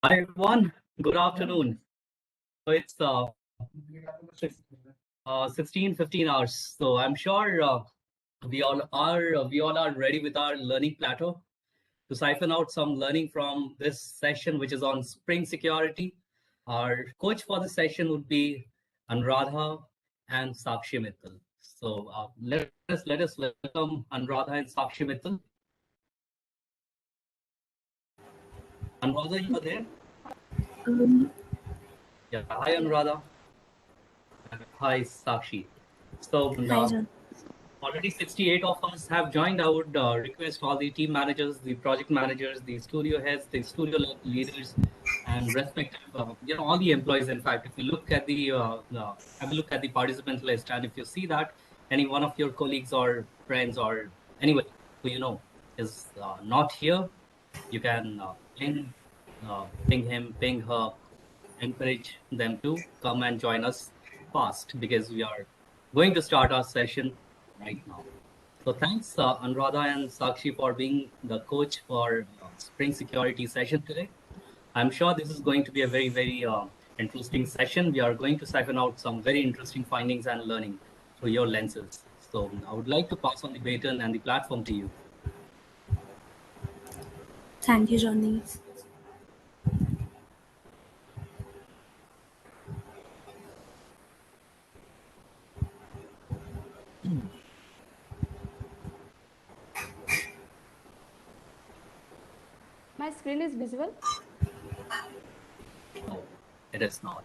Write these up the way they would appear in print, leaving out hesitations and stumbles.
Hi everyone, good afternoon. So it's 16:15 hours. So I'm sure we all are ready with our learning plateau to siphon out some learning from this session, which is on Spring Security. Our coach for the session would be Anuradha and Sakshi Mittal. So let us welcome Anuradha and Sakshi Mittal. Anuradha, you are there? Um, Yeah. Hi Anuradha. And hi Sakshi. So Hi, John. already 68 of us have joined. I would request all the team managers, the project managers, the studio heads, the studio leaders, and respective, all the employees. In fact, if you look at have a look at the participant list, and if you see that any one of your colleagues or friends or anybody who you know is not here, you can ping him, ping her, encourage them to come and join us fast because we are going to start our session right now. So thanks, Anuradha and Sakshi, for being the coach for Spring Security session today. I'm sure this is going to be a very, very interesting session. We are going to siphon out some very interesting findings and learning through your lenses. So I would like to pass on the baton and the platform to you. Thank you, Johnny. My screen is visible? No, it is not.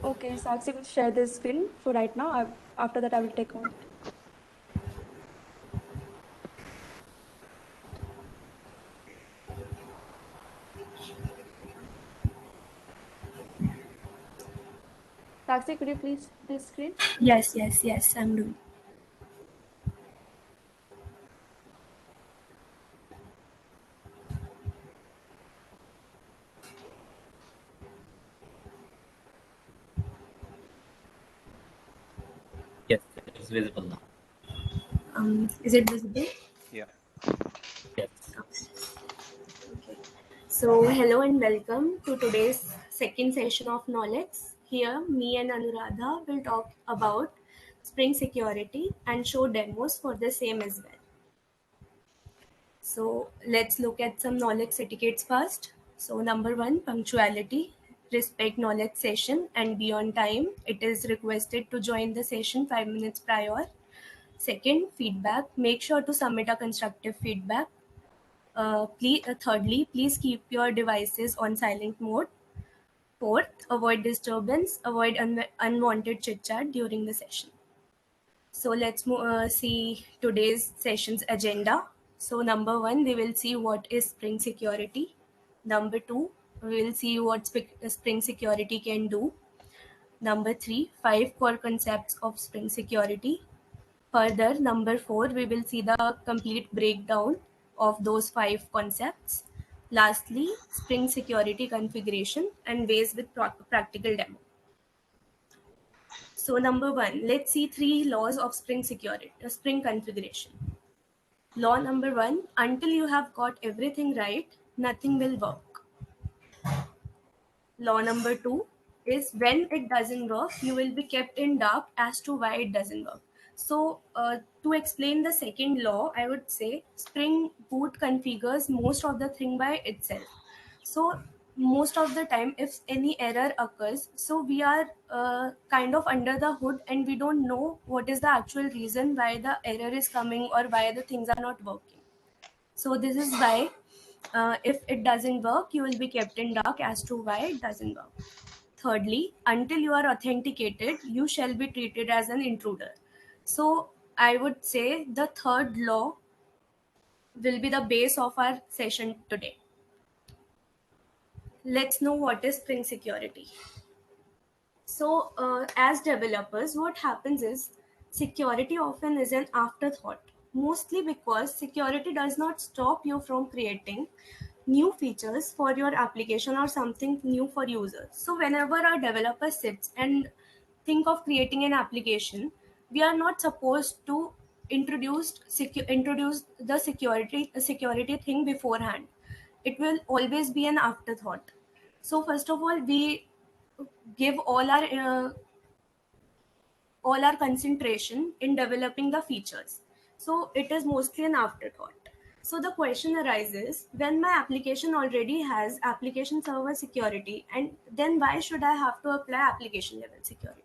Okay, Sakshi will share the screen for right now. After that, I will take on. Sakshi, could you please share the screen? Yes, I'm doing. Yes, it is visible now. Is it visible? Yeah. Yes. Okay. So, hello and welcome to today's second session of Knowledge. Here, me and Anuradha will talk about Spring Security and show demos for the same as well. So, let's look at some knowledge etiquettes first. So, number one, punctuality. Respect knowledge session and be on time. It is requested to join the session 5 minutes prior. Second, feedback. Make sure to submit a constructive feedback. Thirdly, please keep your devices on silent mode. Fourth, avoid disturbance. Avoid unwanted chit chat during the session. So let's see today's session's agenda. So number one, we will see what is Spring Security. Number two, we will see what Spring Security can do. Number three, 5 core concepts of Spring Security. Further, number 4, we will see the complete breakdown of those 5 concepts. Lastly, Spring Security configuration and ways with practical demo. So number 1, let's see 3 laws of Spring Security, Spring configuration. Law number 1, until you have got everything right, nothing will work. Law number 2 is when it doesn't work, you will be kept in dark as to why it doesn't work. So to explain the second law, I would say Spring Boot configures most of the thing by itself. So most of the time, if any error occurs, so we are kind of under the hood and we don't know what is the actual reason why the error is coming or why the things are not working. So this is why if it doesn't work, you will be kept in dark as to why it doesn't work. Thirdly, until you are authenticated, you shall be treated as an intruder. So I would say the third law will be the base of our session today. Let's know what is Spring Security. So as developers, what happens is security often is an afterthought, mostly because security does not stop you from creating new features for your application or something new for users. So whenever a developer sits and think of creating an application, we are not supposed to introduce the security thing beforehand. it will always be an afterthought. So first of all, we give all our concentration in developing the features. So it is mostly an afterthought. So the question arises, when my application already has application server security, and then why should I have to apply application level security?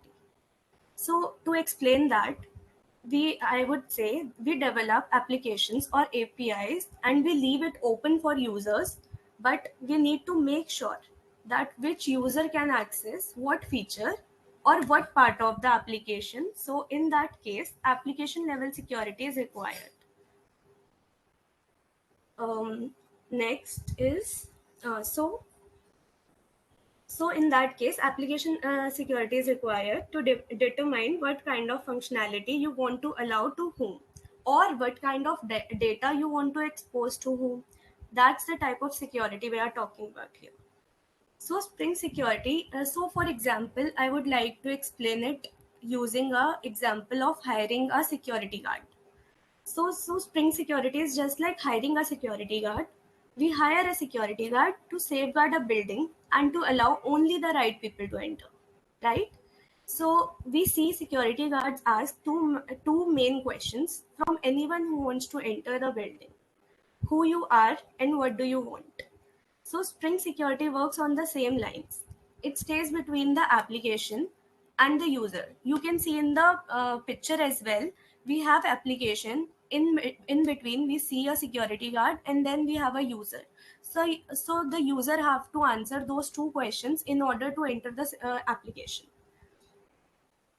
So to explain that, I would say we develop applications or APIs and we leave it open for users, but we need to make sure that which user can access what feature or what part of the application. So in that case, application level security is required. Next is so in that case, application security is required to determine what kind of functionality you want to allow to whom, or what kind of data you want to expose to whom. That's the type of security we are talking about here. So Spring Security, so for example, I would like to explain it using a example of hiring a security guard. So Spring Security is just like hiring a security guard. We hire a security guard to safeguard a building and to allow only the right people to enter, right? So we see security guards ask two main questions from anyone who wants to enter the building: who you are and what do you want. So Spring Security works on the same lines. It stays between the application and the user. You can see in the picture as well, we have application. In between, we see a security guard and then we have a user. So the user have to answer those two questions in order to enter the application.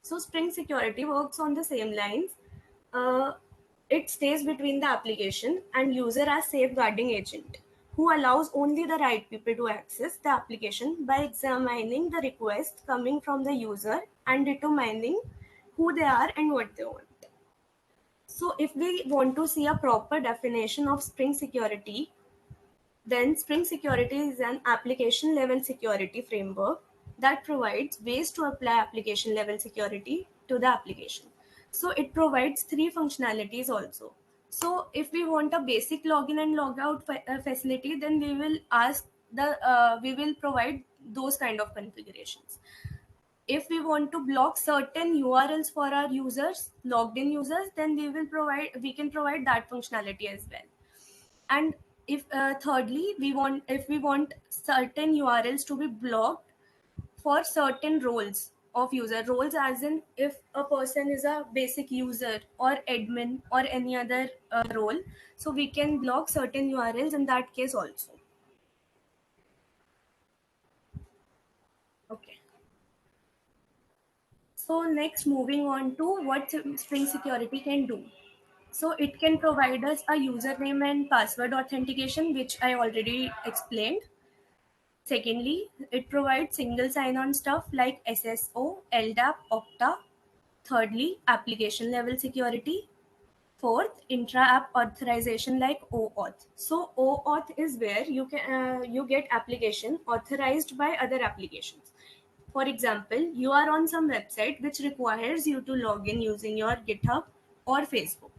So Spring Security works on the same lines. Uh, it stays between the application and user as safeguarding agent who allows only the right people to access the application by examining the request coming from the user and determining who they are and what they want. So if we want to see a proper definition of Spring Security, then Spring Security is an application level security framework that provides ways to apply application level security to the application. So it provides three functionalities also. So if we want a basic login and logout facility, then we will provide those kind of configurations. If we want to block certain URLs for our users, logged in users, then we can provide that functionality as well. And if thirdly, if we want certain URLs to be blocked for certain roles of user, roles as in if a person is a basic user or admin or any other role, so we can block certain URLs in that case also. Okay. So next, moving on to what Spring Security can do. So it can provide us a username and password authentication, which I already explained. Secondly, it provides single sign-on stuff like SSO, LDAP, Okta. Thirdly, application level security. Fourth, intra-app authorization like OAuth. So OAuth is where you get application authorized by other applications. For example, you are on some website which requires you to log in using your GitHub or Facebook.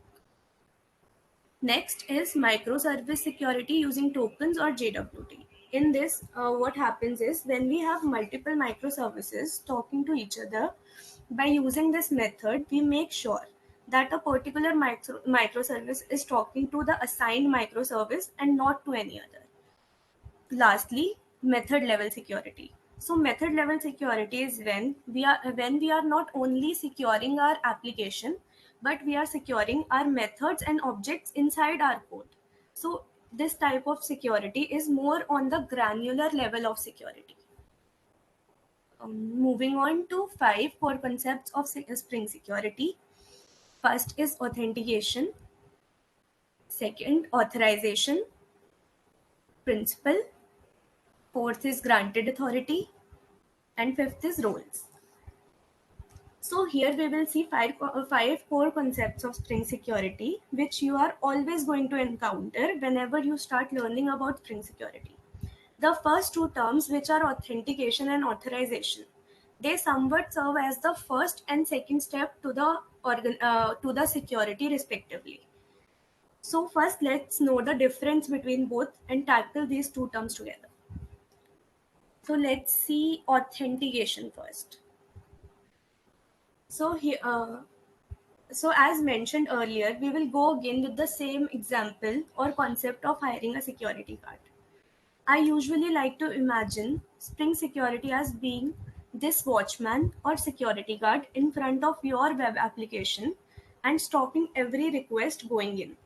Next is microservice security using tokens or JWT. In this, what happens is when we have multiple microservices talking to each other, by using this method, we make sure that a particular microservice is talking to the assigned microservice and not to any other. Lastly, method level security. So method level security is when we are not only securing our application, but we are securing our methods and objects inside our code. So this type of security is more on the granular level of security. Moving on to 5 core concepts of Spring Security. First is authentication. Second, authorization principle. Fourth is granted authority. And fifth is roles. So here we will see five core concepts of Spring Security, which you are always going to encounter whenever you start learning about Spring Security. The first two terms, which are authentication and authorization, they somewhat serve as the first and second step to the security respectively. So first, let's know the difference between both and tackle these two terms together. So let's see authentication first. So here, so as mentioned earlier, we will go again with the same example or concept of hiring a security guard. I usually like to imagine Spring Security as being this watchman or security guard in front of your web application and stopping every request going in.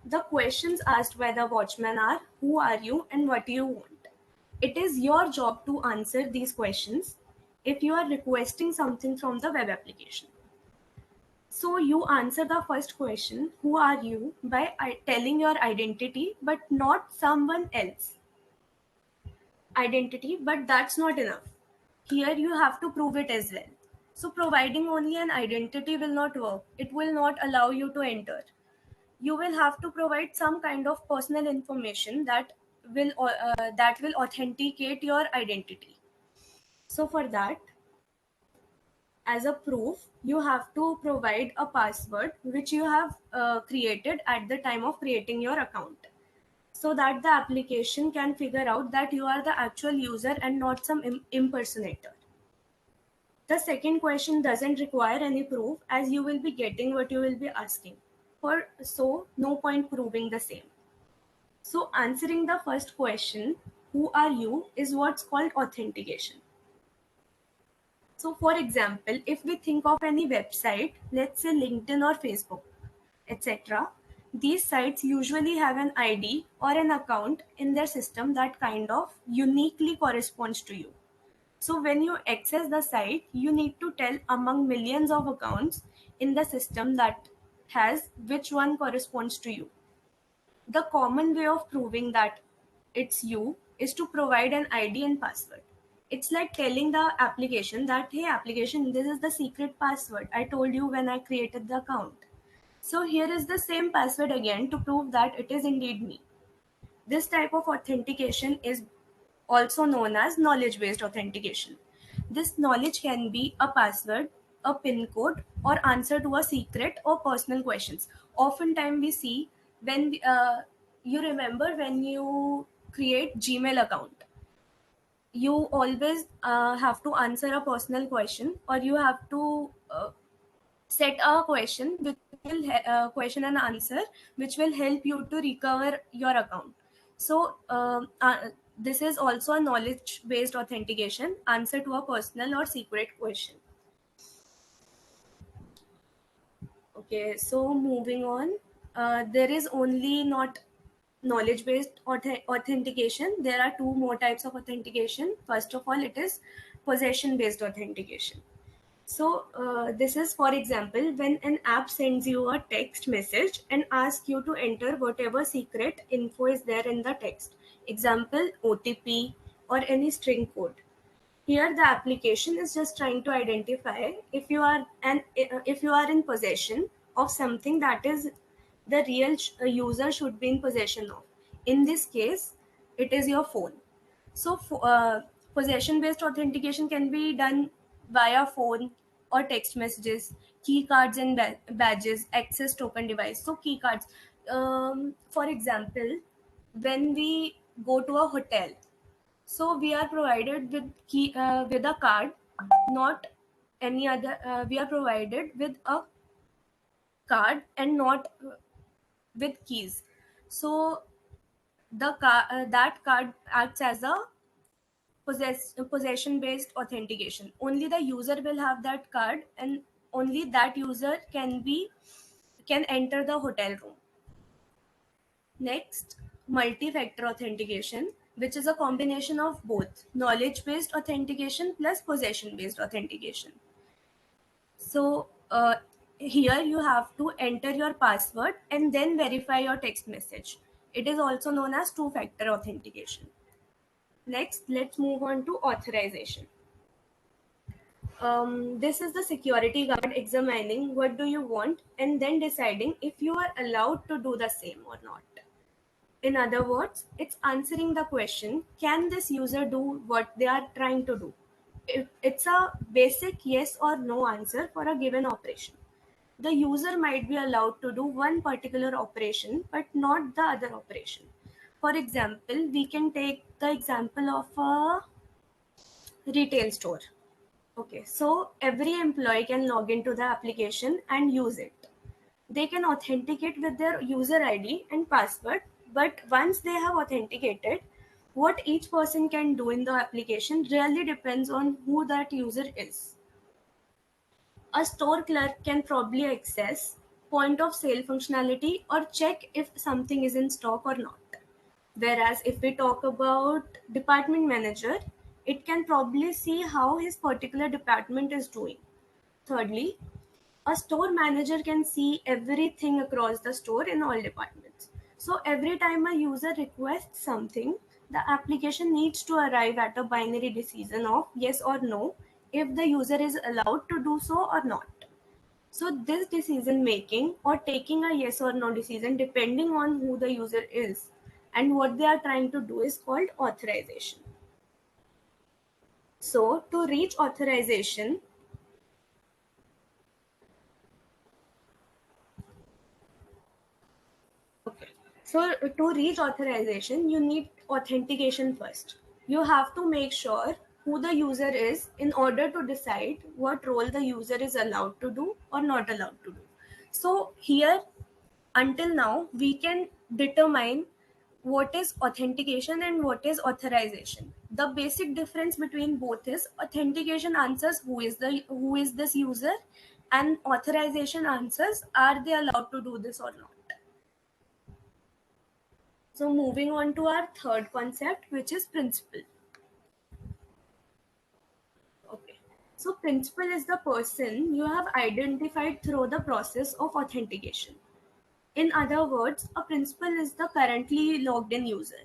The questions asked by the watchman are who are you and what do you want? It is your job to answer these questions if you are requesting something from the web application. So you answer the first question, who are you, by telling your identity, but not someone else identity, but that's not enough. Here you have to prove it as well. So providing only an identity will not work. It will not allow you to enter. You will have to provide some kind of personal information that will authenticate your identity. So for that, as a proof, you have to provide a password which you have created at the time of creating your account, so that the application can figure out that you are the actual user and not some impersonator. The second question doesn't require any proof, as you will be getting what you will be asking for, so no point proving the same. So answering the first question, who are you, is what's called authentication. So for example, if we think of any website, let's say LinkedIn or Facebook, etc., these sites usually have an ID or an account in their system that kind of uniquely corresponds to you. So when you access the site, you need to tell among millions of accounts in the system that has which one corresponds to you. The common way of proving that it's you is to provide an ID and password. It's like telling the application that, hey, application, this is the secret password I told you when I created the account. So here is the same password again to prove that it is indeed me. This type of authentication is also known as knowledge-based authentication. This knowledge can be a password, a PIN code, or answer to a secret or personal questions. Oftentimes we see when you remember when you create Gmail account, you always have to answer a personal question, or you have to set a question which will question and answer which will help you to recover your account. So this is also a knowledge based authentication, answer to a personal or secret question. Okay, so moving on, there is only not knowledge based authentication. There are two more types of authentication. First of all, it is possession based authentication. So this is, for example, when an app sends you a text message and asks you to enter whatever secret info is there in the text. Example, OTP or any string code. Here the application is just trying to identify if you are in possession of something that is the real user should be in possession of. In this case, it is your phone. So possession based authentication can be done via phone or text messages, key cards and badges, access token device. So key cards, for example, when we go to a hotel, so we are provided with with a card, not any other. We are provided with a card and not with keys. So that card acts as a possession based authentication. Only the user will have that card, and only that user can enter the hotel room. Next, multi-factor authentication, which is a combination of both knowledge-based authentication plus possession-based authentication. So here you have to enter your password and then verify your text message. It is also known as two-factor authentication. Next, let's move on to authorization. This is the security guard examining what do you want and then deciding if you are allowed to do the same or not. In other words, it's answering the question, can this user do what they are trying to do? It's a basic yes or no answer for a given operation. the user might be allowed to do one particular operation but not the other operation. For example, we can take the example of a retail store. Okay, so every employee can log into the application and use it. They can authenticate with their user ID and password, but once they have authenticated, what each person can do in the application really depends on who that user is. A store clerk can probably access point of sale functionality or check if something is in stock or not. Whereas if we talk about department manager, it can probably see how his particular department is doing. Thirdly, a store manager can see everything across the store in all departments. So every time a user requests something, the application needs to arrive at a binary decision of yes or no if the user is allowed to do so or not. So this decision making or taking a yes or no decision depending on who the user is and what they are trying to do is called authorization. So to reach authorization, okay. So to reach authorization, you need authentication first. You have to make sure who the user is in order to decide what role the user is allowed to do or not allowed to do. So here, until now, we can determine what is authentication and what is authorization. The basic difference between both is authentication answers who is this user, and authorization answers are they allowed to do this or not. So moving on to our third concept, which is principal. Okay. So principal is the person you have identified through the process of authentication. In other words, a principal is the currently logged in user.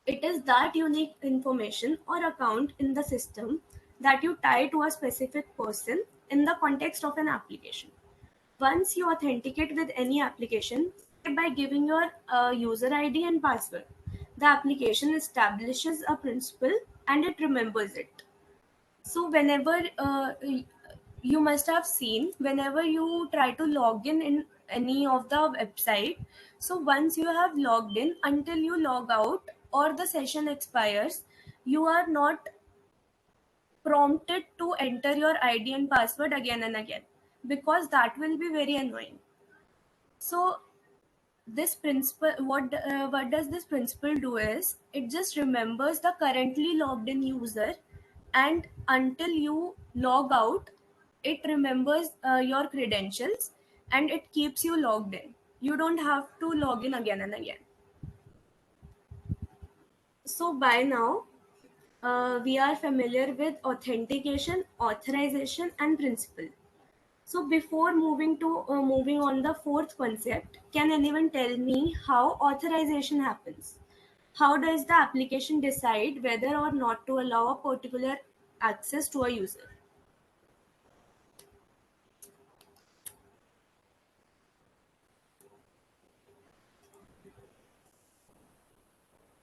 It is that unique information or account in the system that you tie to a specific person in the context of an application. Once you authenticate with any application, say by giving your user ID and password, the application establishes a principal and it remembers it. So whenever you must have seen, whenever you try to log in any of the website, so once you have logged in, until you log out or the session expires, you are not prompted to enter your ID and password again and again, because that will be very annoying. So this principle, what does this principle do is it just remembers the currently logged in user, and until you log out, it remembers your credentials and it keeps you logged in. You don't have to log in again and again. So by now, we are familiar with authentication, authorization, and principle. So before moving on the fourth concept, can anyone tell me how authorization happens? How does the application decide whether or not to allow a particular access to a user?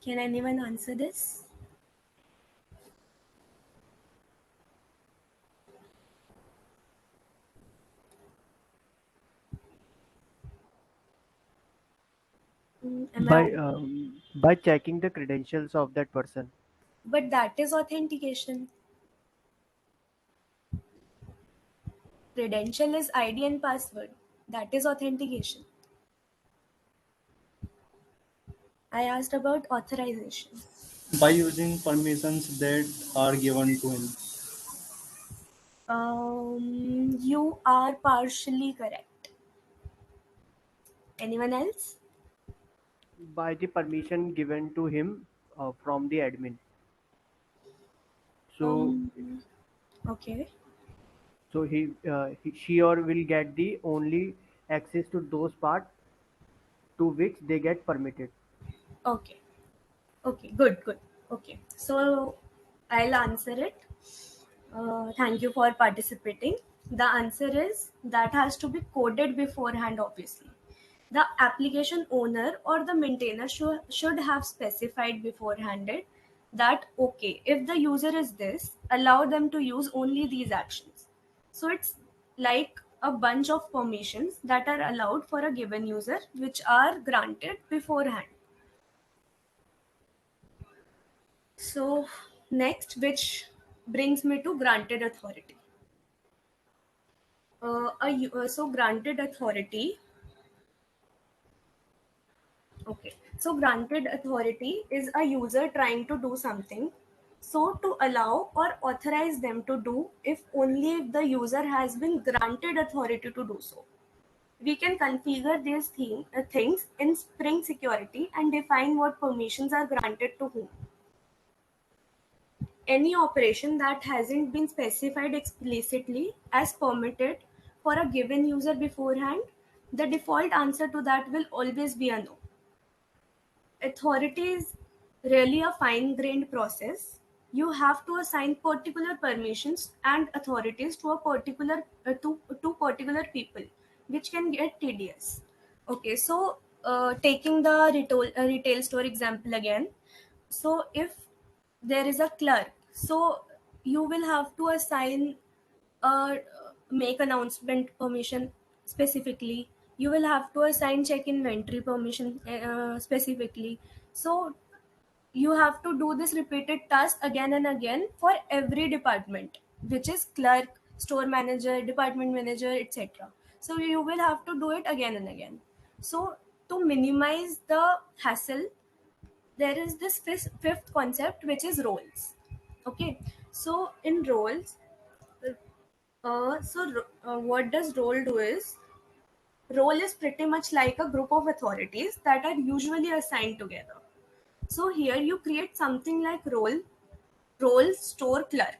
Can anyone answer this? Am I? By checking the credentials of that person. But that is authentication. Credential is ID and password. That is authentication. I asked about authorization. By using permissions that are given to him. You are partially correct. Anyone else? By the permission given to him from the admin. So Okay. she or will get the only access to those parts to which they get permitted. Okay. Okay. Good. Good. Okay. So I'll answer it. Thank you for participating. The answer is that has to be coded beforehand, obviously. The application owner or the maintainer should have specified beforehand that, okay, if the user is this, allow them to use only these actions. So it's like a bunch of permissions that are allowed for a given user, which are granted beforehand. So next, which brings me to granted authority. So granted authority. Okay. So granted authority is a user trying to do something. So to allow or authorize them to do if only if the user has been granted authority to do so. We can configure these things in Spring Security and define what permissions are granted to whom. Any operation that hasn't been specified explicitly as permitted for a given user beforehand, the default answer to that will always be a no. Authority is really a fine-grained process. You have to assign particular permissions and authorities to a particular to particular people, which can get tedious. Okay, so taking the retail store example again. So if there is a clerk, so you will have to assign a make announcement permission specifically. You will have to assign check inventory permission specifically. So you have to do this repeated task again and again for every department, which is clerk, store manager, department manager, etc. So you will have to do it again and again. So to minimize the hassle, there is this fifth concept, which is roles. Okay, so in roles, what does role do is, role is pretty much like a group of authorities that are usually assigned together. So here you create something like role store clerk.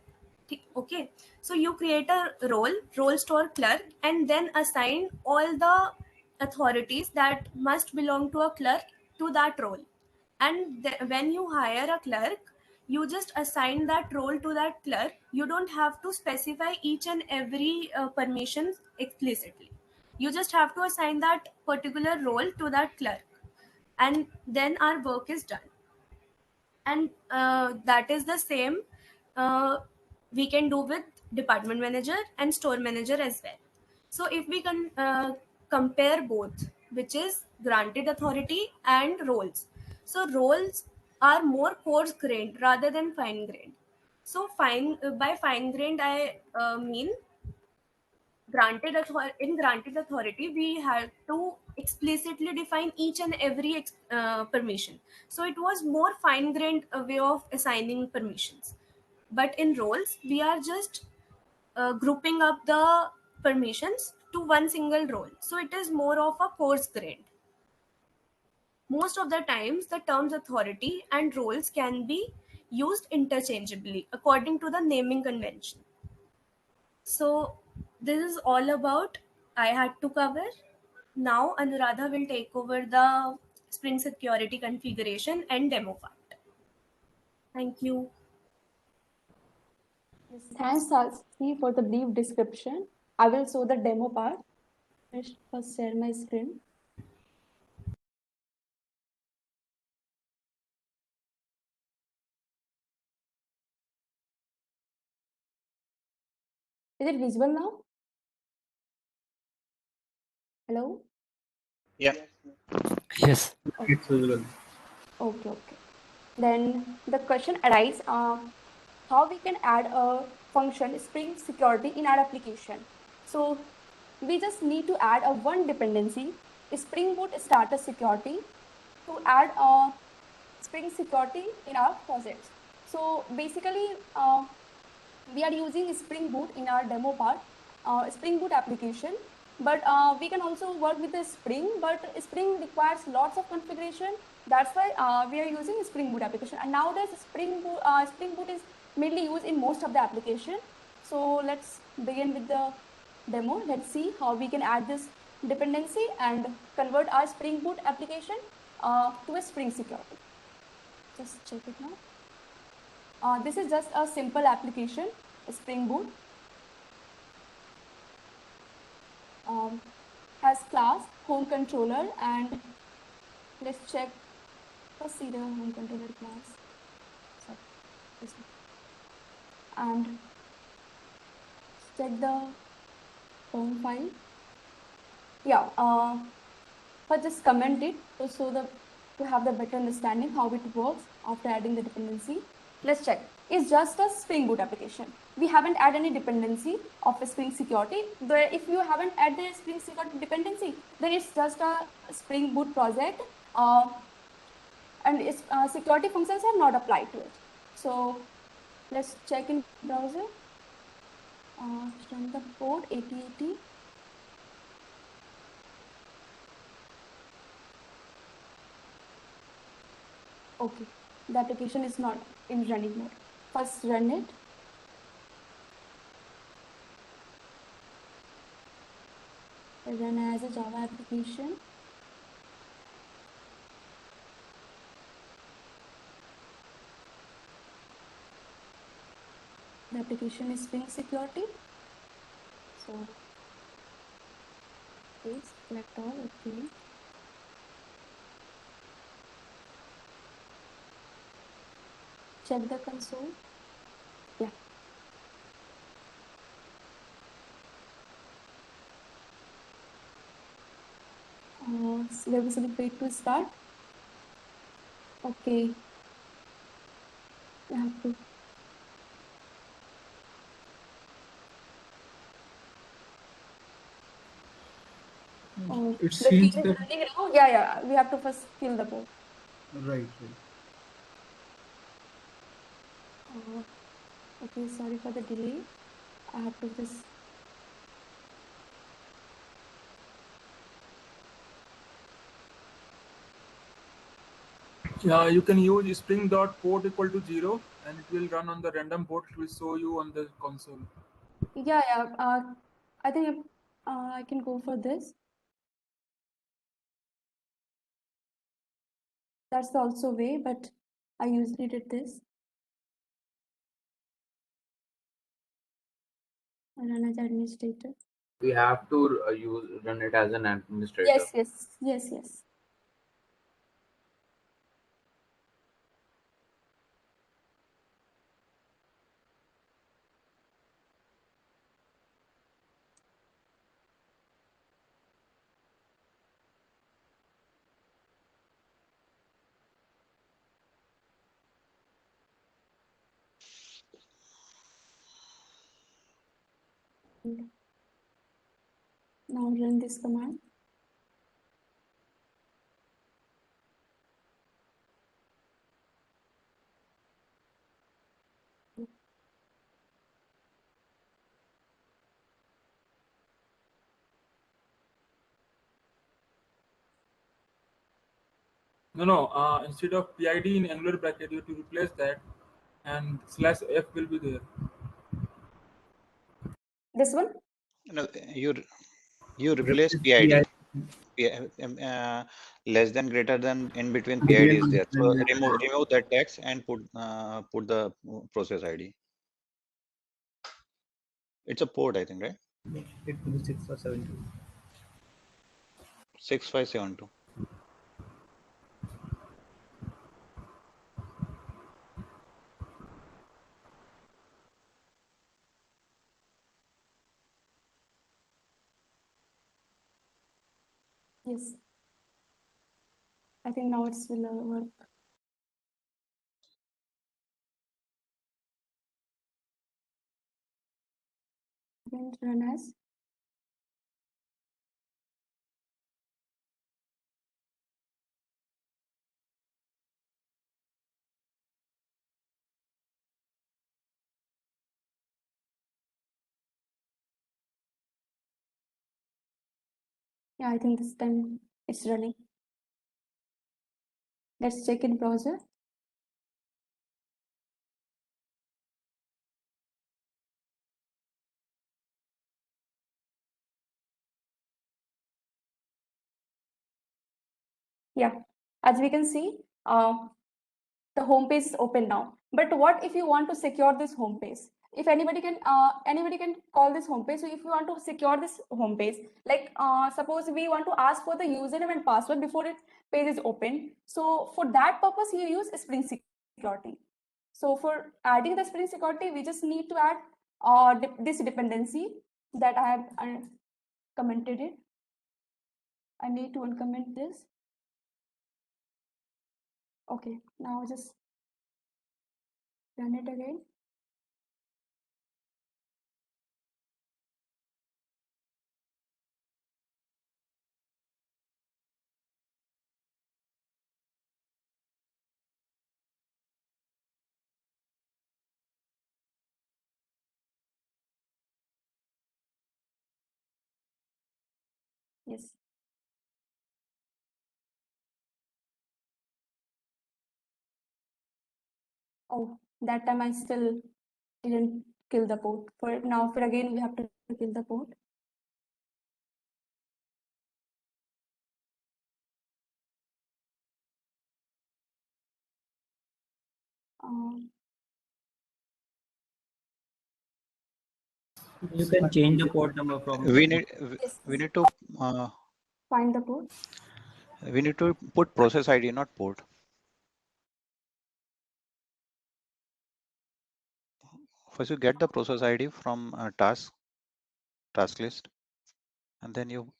Okay, so you create a role store clerk, and then assign all the authorities that must belong to a clerk to that role. And when you hire a clerk, you just assign that role to that clerk. You don't have to specify each and every permissions explicitly. You just have to assign that particular role to that clerk, and then our work is done. And that is the same we can do with department manager and store manager as well. So if we can compare both, which is granted authority and roles, so roles are more coarse grained rather than fine grained. So by fine grained I mean in granted authority we have to explicitly define each and every permission. So it was more fine grained way of assigning permissions. But in roles we are just grouping up the permissions to one single role, so it is more of a coarse grained. Most of the times the terms authority and roles can be used interchangeably according to the naming convention. So this is all about I had to cover. Now Anuradha will take over the Spring Security configuration and demo part. Thank you. Yes, thanks, Sakshi, for the brief description. I will show the demo part. Let's first share my screen. Is it visible now? Hello? Yeah. Yes. It's visible. Okay. Then the question arises, how we can add a function Spring Security in our application. So we just need to add a one dependency, Spring Boot Status Security, to add a Spring Security in our projects. So basically, we are using Spring Boot in our demo part, Spring Boot application. But we can also work with the Spring, but Spring requires lots of configuration. That's why we are using Spring Boot application. And nowadays, Spring Boot is mainly used in most of the application. So let's begin with the demo. Let's see how we can add this dependency and convert our Spring Boot application to a Spring Security. Just check it now. This is just a simple application, Spring Boot. Has class, home controller, and let's check. Let's see the home controller class. Sorry, this one. And check the home file. Yeah, but just comment it to have the better understanding how it works after adding the dependency. Let's check. It's just a Spring Boot application. We haven't added any dependency of a Spring Security. If you haven't added a Spring Security dependency, then it's just a Spring Boot project, and its security functions are not applied to it. So let's check in browser. Run the code 8080. Okay, the application is not in running mode. First run it. Run as a Java application. The application is Spring Security. So, please select all, okay. Check the console. Yeah. Service will wait to start. Okay. You have to. Oh, It the seems queue is that running now. Yeah. We have to first kill the board. right. Okay, sorry for the delay. I have to just. Yeah, you can use spring.port equal to 0 and it will run on the random port. It will show you on the console. Yeah. I think I can go for this. That's also way, but I usually did this. I run as administrator. We have to run it as an administrator. Yes. Now run this command. No. Instead of PID in angular bracket, you have to replace that, and /f will be there. This one? No, you replace PID. Less than, greater than, in between PID is there. So remove that text and put the process ID. It's a port, I think, right? It will be 6572. 6572. Yes. I think now it's will work. Then run as. Yeah, I think this time it's running. Let's check in browser. Yeah, as we can see, the home page is open now. But what if you want to secure this home page? If anybody can call this home page. So if you want to secure this home page, like suppose we want to ask for the username and password before it page is open. So for that purpose, you use Spring Security. So for adding the Spring Security, we just need to add this dependency that I have commented it. I need to uncomment this. Okay, now just run it again. Yes. Oh, that time I still didn't kill the port. For now, for again, we have to kill the port. You can change the port number from. We need Yes. we need to Find the port. we need to put process ID, not port. First, you get the process ID from task list, and then you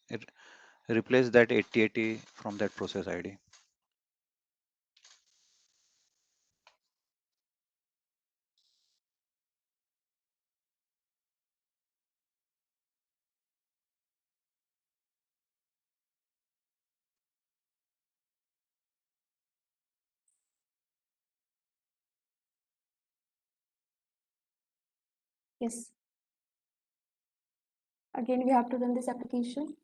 replace that 8080 from that process ID. Yes. Again, we have to run this application.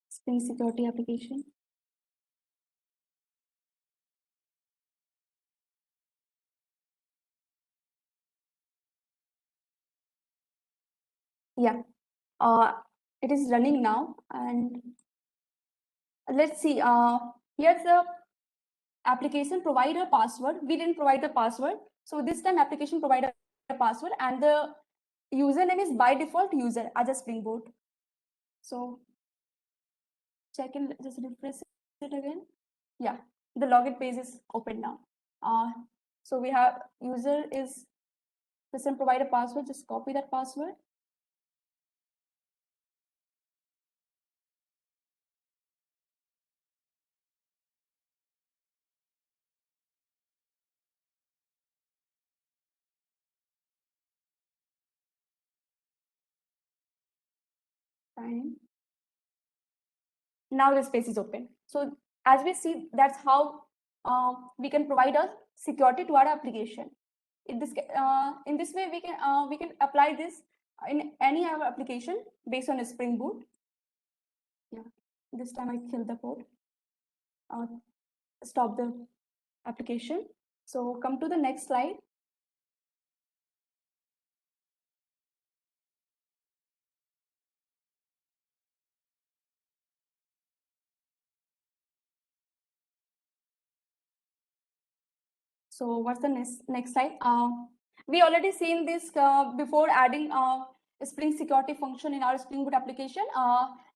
Spring Security application. Yeah, it is running now, and let's see. Here's the application provide a password. We didn't provide the password, so this time application provide a password, and the username is by default user as a Spring Boot. So check in, just refresh it again. Yeah, the login page is open now. So we have user is system provide a password. Just copy that password. Fine. Now this space is open. So as we see, that's how we can provide a security to our application. In this way, we can apply this in any other application based on a Spring Boot. Yeah, this time I killed the code. Stop the application. So come to the next slide. So what's the next slide? We already seen this before adding Spring Security function in our Spring Boot application.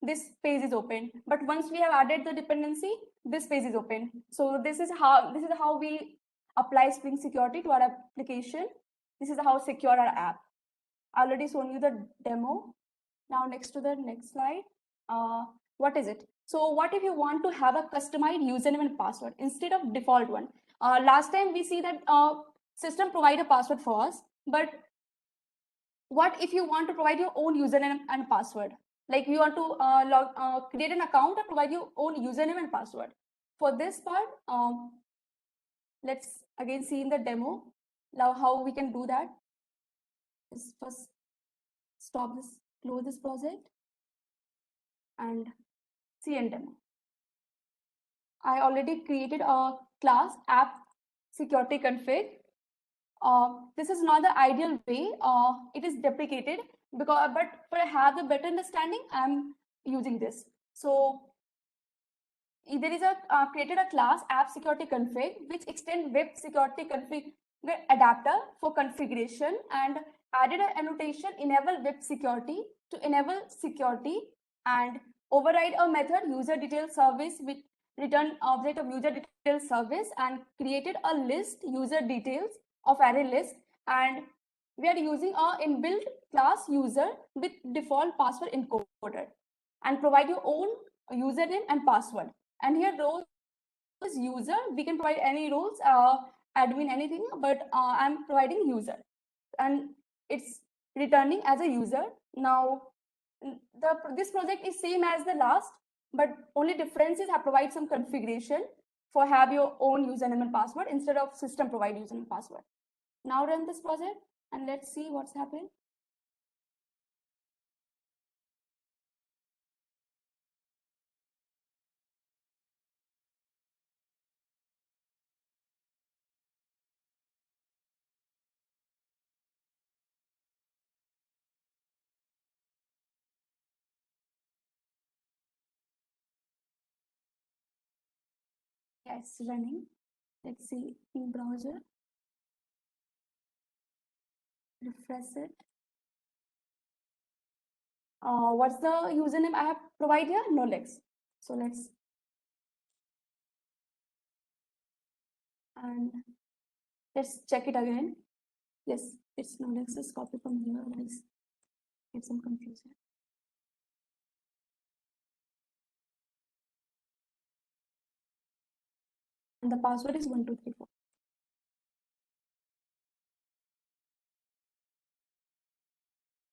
This page is open, but once we have added the dependency, this page is open. So this is how we apply Spring Security to our application. This is how secure our app. I already shown you the demo. Now next to the next slide. What is it? So what if you want to have a customized username and password instead of default one? Last time we see that system provide a password for us, but what if you want to provide your own username and password? Like you want to create an account and provide your own username and password. For this part, let's again see in the demo now how we can do that. Let's first stop this, close this project, and see in demo. I already created a class app security config. This is not the ideal way. It is deprecated but for have a better understanding, I'm using this. So there is a created a class app security config which extend web security config adapter for configuration, and added an annotation enable web security to enable security, and override a method user detail service return object of user details service and created a list user details of array list, and we are using a inbuilt class user with default password encoded, and provide your own username and password. And here roles user, we can provide any roles, admin, anything, but I'm providing user, and it's returning as a user. Now this project is same as the last, but only difference is I provide some configuration for have your own username and password instead of system provide username and password. Now run this project and let's see what's happening. Yes, running. Let's see in browser. Refresh it. What's the username I have provided here? Nolex. So let's, and let's check it again. Yes, it's Nolex. Is copy from here. Let's get some confusion. And the password is 1234.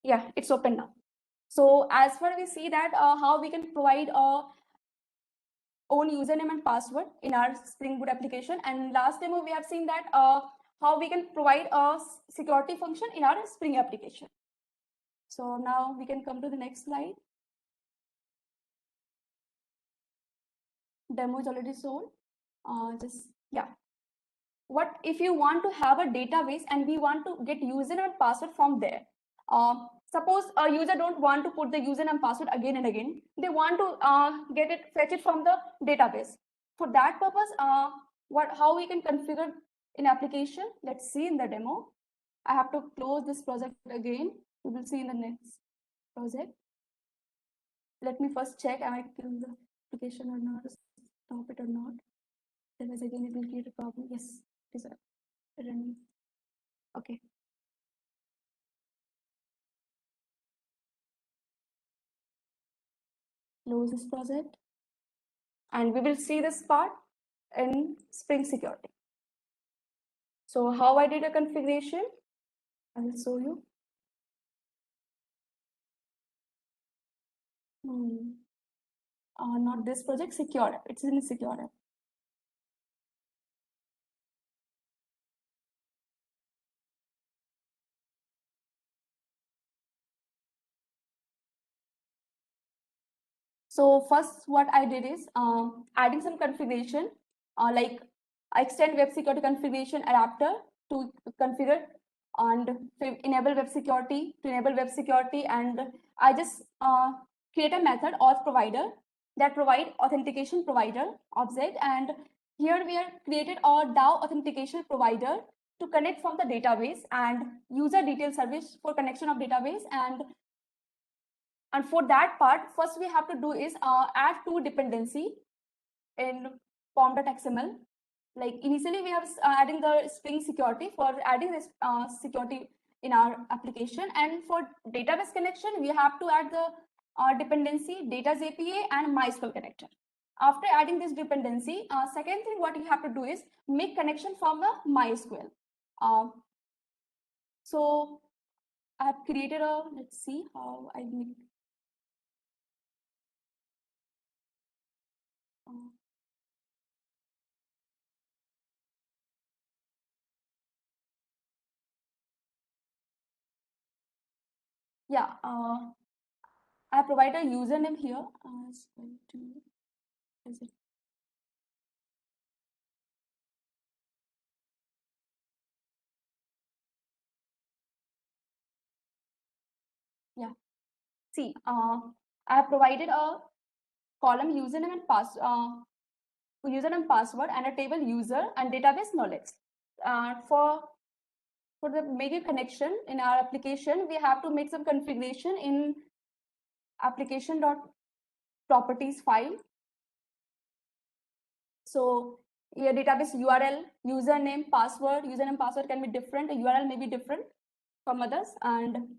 Yeah, it's open now. So as far we see that how we can provide a own username and password in our Spring Boot application, and last demo we have seen that how we can provide a security function in our Spring application. So now we can come to the next slide. Demo is already shown. What if you want to have a database and we want to get username and password from there? Suppose a user don't want to put the username and password again and again. They want to fetch it from the database. For that purpose, how we can configure in application? Let's see in the demo. I have to close this project again. We will see in the next project. Let me first check, am I kill the application or not, stop it or not. Otherwise again it will create a problem. Yes, it is running. Okay. Close this project. And we will see this part in Spring Security. So how I did a configuration, I will show you. Not this project, Secure App. It's in Secure App. So first what I did is adding some configuration, like I extend web security configuration adapter to configure and enable web security and I just create a method auth provider that provide authentication provider object, and here we have created a DAO authentication provider to connect from the database and user detail service for connection of database. And for that part, first we have to do is add two dependency in pom.xml. Like initially we have adding the Spring Security for adding this security in our application, and for database connection we have to add the dependency Datas API and MySQL connector. After adding this dependency, second thing what you have to do is make connection from the MySQL. So I have created a, let's see how I make. Yeah, I provide a username here. Yeah, see, I have provided a column username and password and a table user and database knowledge. For the making connection in our application, we have to make some configuration in application.properties file. So your database URL, username, password can be different. A URL may be different from others, and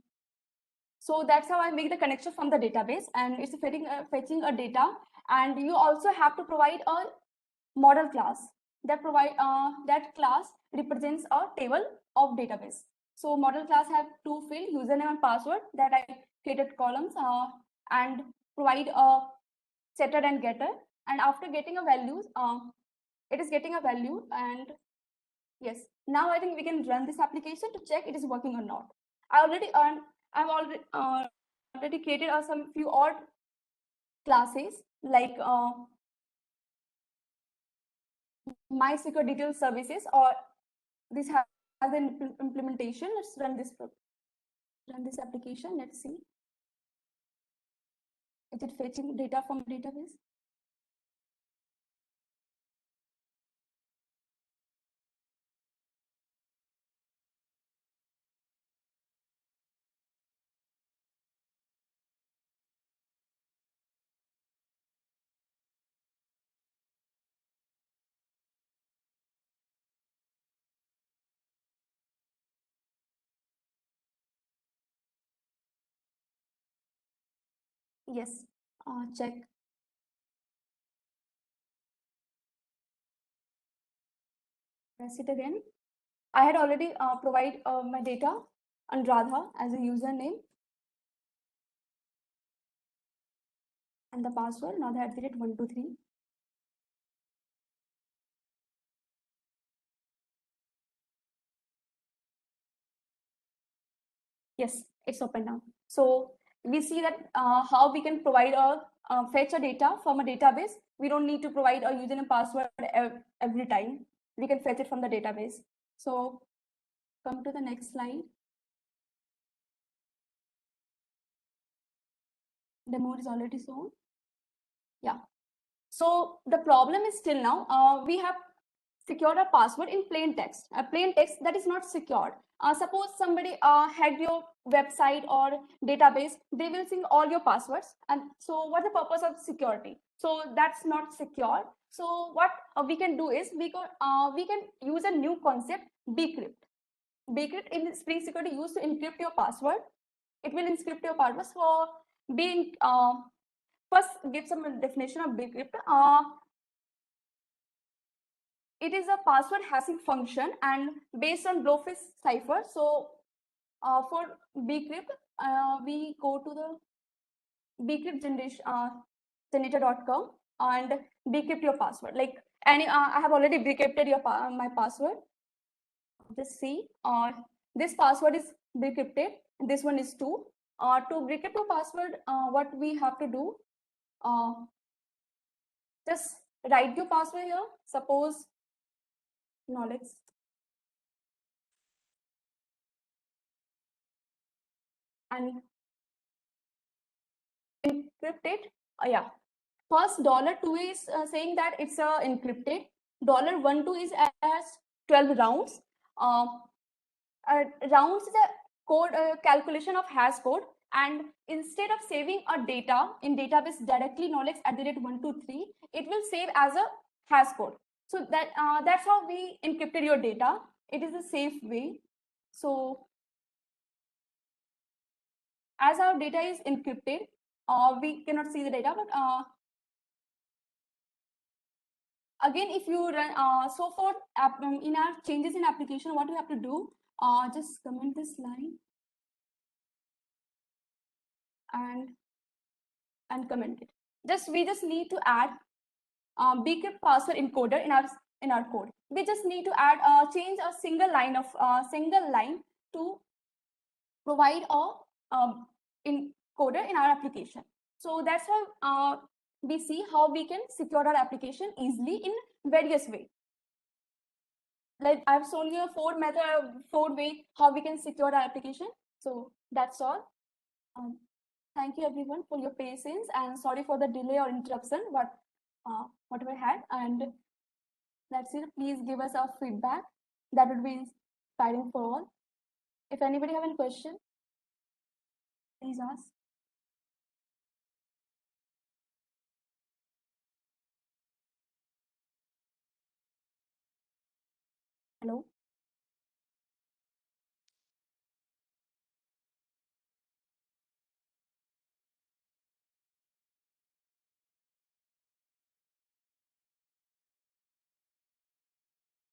so that's how I make the connection from the database, and it's fetching a data. And you also have to provide a model class that class represents a table of database. So model class have two fields, username and password, that I created columns and provide a setter and getter. And after getting a values, it is getting a value. And yes, now I think we can run this application to check it is working or not. I've already created some few odd classes like MySQL detail services, or this has an implementation. Let's run this application. Let's see. Is it fetching data from database? Yes, check. Press it again. I had already provided my data Anuradha as a username and the password. Now the @123. Yes, it's open now. So we see that how we can provide a fetch a data from a database. We don't need to provide a username password every time. We can fetch it from the database. So come to the next slide. Demo is already shown. Yeah. So the problem is still now we have secured a password in plain text, a plain text that is not secured. Suppose somebody hacked your website or database, they will see all your passwords. And so what's the purpose of security? So that's not secure. So what we can do is we can use a new concept, bcrypt. Bcrypt in Spring Security used to encrypt your password. It will encrypt your password. So being first give some definition of bcrypt. It is a password hashing function and based on Blowfish cipher. So for bcrypt, we go to the bcrypt generator.com and bcrypt your password. Like any, I have already bcrypted my password. Just see, this password is bcrypted. This one is too. To bcrypt your password, what we have to do? Just write your password here. Suppose knowledge. And encrypt it. Yeah, first $2 is saying that it's encrypted. $12 is as 12 rounds. Rounds is a code calculation of hash code, and instead of saving a data in database directly knowledge @123, it will save as a hash code. So that's how we encrypted your data. It is a safe way. So as our data is encrypted, we cannot see the data, but again, if you run, so for in our changes in application, what we have to do, just comment this line and comment it. We just need to add bcrypt password encoder in our code. We just need to add change a single line to provide a encoder in our application. So that's how we see how we can secure our application easily in various ways. Like I've shown you four way how we can secure our application. So that's all. Thank you everyone for your patience, and sorry for the delay or interruption, whatever I had. And that's it. Please give us our feedback. That would be inspiring for all. If anybody have any question, please ask.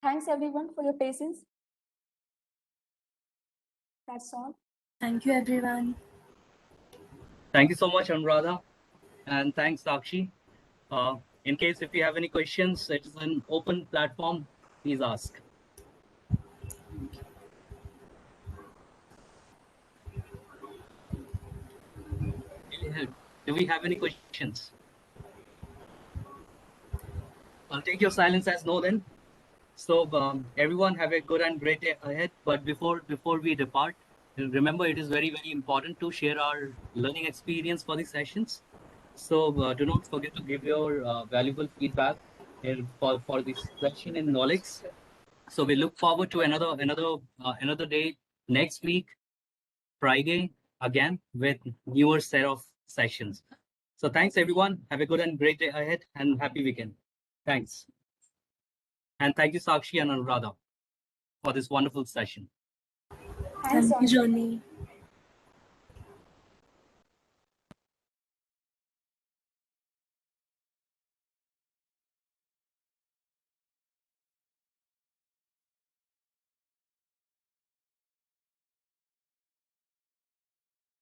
Thanks everyone for your patience. That's all. Thank you, everyone. Thank you so much, Anuradha, and thanks, Sakshi. In case if you have any questions, it is an open platform. Please ask. Do we have any questions? I'll take your silence as no then. So everyone have a good and great day ahead. But before we depart, remember it is very important to share our learning experience for the sessions. So do not forget to give your valuable feedback for this session in knowledge. So we look forward to another day next week, Friday, again with newer set of sessions. So thanks everyone. Have a good and great day ahead and happy weekend. Thanks. And thank you, Sakshi and Anuradha, for this wonderful session. Thanks, Thank you, Johnny. Johnny.